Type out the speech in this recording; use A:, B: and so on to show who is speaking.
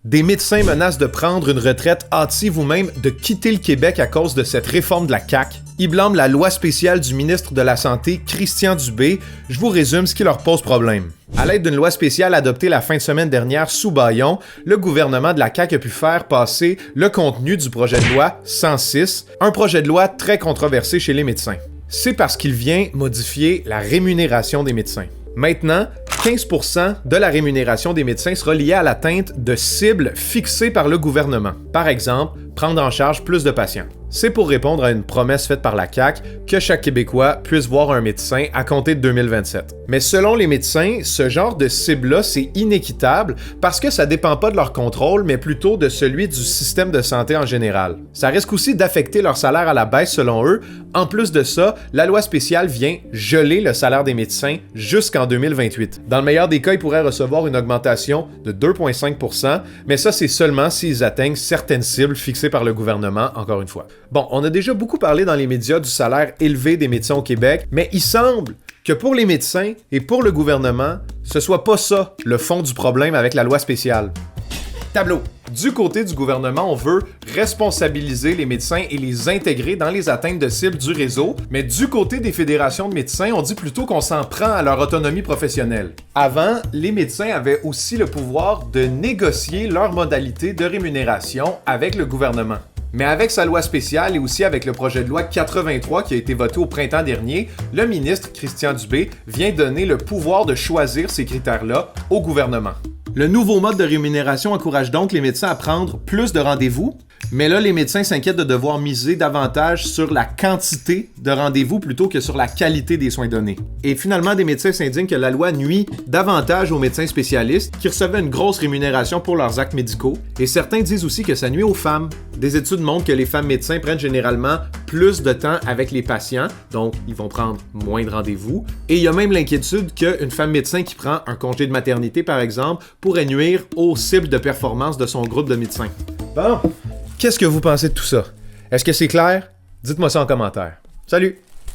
A: Des médecins menacent de prendre une retraite, hâtiez-vous même de quitter le Québec à cause de cette réforme de la CAQ. Ils blâment la loi spéciale du ministre de la Santé, Christian Dubé. Je vous résume ce qui leur pose problème. À l'aide d'une loi spéciale adoptée la fin de semaine dernière sous bâillon, le gouvernement de la CAQ a pu faire passer le contenu du projet de loi 106, un projet de loi très controversé chez les médecins. C'est parce qu'il vient modifier la rémunération des médecins. Maintenant, 15% de la rémunération des médecins sera liée à l'atteinte de cibles fixées par le gouvernement. Par exemple, prendre en charge plus de patients. C'est pour répondre à une promesse faite par la CAQ que chaque Québécois puisse voir un médecin à compter de 2027. Mais selon les médecins, ce genre de cible-là, c'est inéquitable parce que ça dépend pas de leur contrôle, mais plutôt de celui du système de santé en général. Ça risque aussi d'affecter leur salaire à la baisse selon eux. En plus de ça, la loi spéciale vient geler le salaire des médecins jusqu'en 2028. Dans le meilleur des cas, ils pourraient recevoir une augmentation de 2,5%, mais ça, c'est seulement s'ils atteignent certaines cibles fixées par le gouvernement, encore une fois. Bon, on a déjà beaucoup parlé dans les médias du salaire élevé des médecins au Québec, mais il semble que pour les médecins et pour le gouvernement, ce soit pas ça le fond du problème avec la loi spéciale. Tableau. Du côté du gouvernement, on veut responsabiliser les médecins et les intégrer dans les atteintes de cibles du réseau, mais du côté des fédérations de médecins, on dit plutôt qu'on s'en prend à leur autonomie professionnelle. Avant, les médecins avaient aussi le pouvoir de négocier leurs modalités de rémunération avec le gouvernement. Mais avec sa loi spéciale et aussi avec le projet de loi 83 qui a été voté au printemps dernier, le ministre Christian Dubé vient donner le pouvoir de choisir ces critères-là au gouvernement. Le nouveau mode de rémunération encourage donc les médecins à prendre plus de rendez-vous, mais là, les médecins s'inquiètent de devoir miser davantage sur la quantité de rendez-vous plutôt que sur la qualité des soins donnés. Et finalement, des médecins s'indignent que la loi nuit davantage aux médecins spécialistes qui recevaient une grosse rémunération pour leurs actes médicaux. Et certains disent aussi que ça nuit aux femmes. Des études montrent que les femmes médecins prennent généralement plus de temps avec les patients, donc ils vont prendre moins de rendez-vous. Et il y a même l'inquiétude qu'une femme médecin qui prend un congé de maternité, par exemple, pourrait nuire aux cibles de performance de son groupe de médecins. Bon, qu'est-ce que vous pensez de tout ça? Est-ce que c'est clair? Dites-moi ça en commentaire. Salut!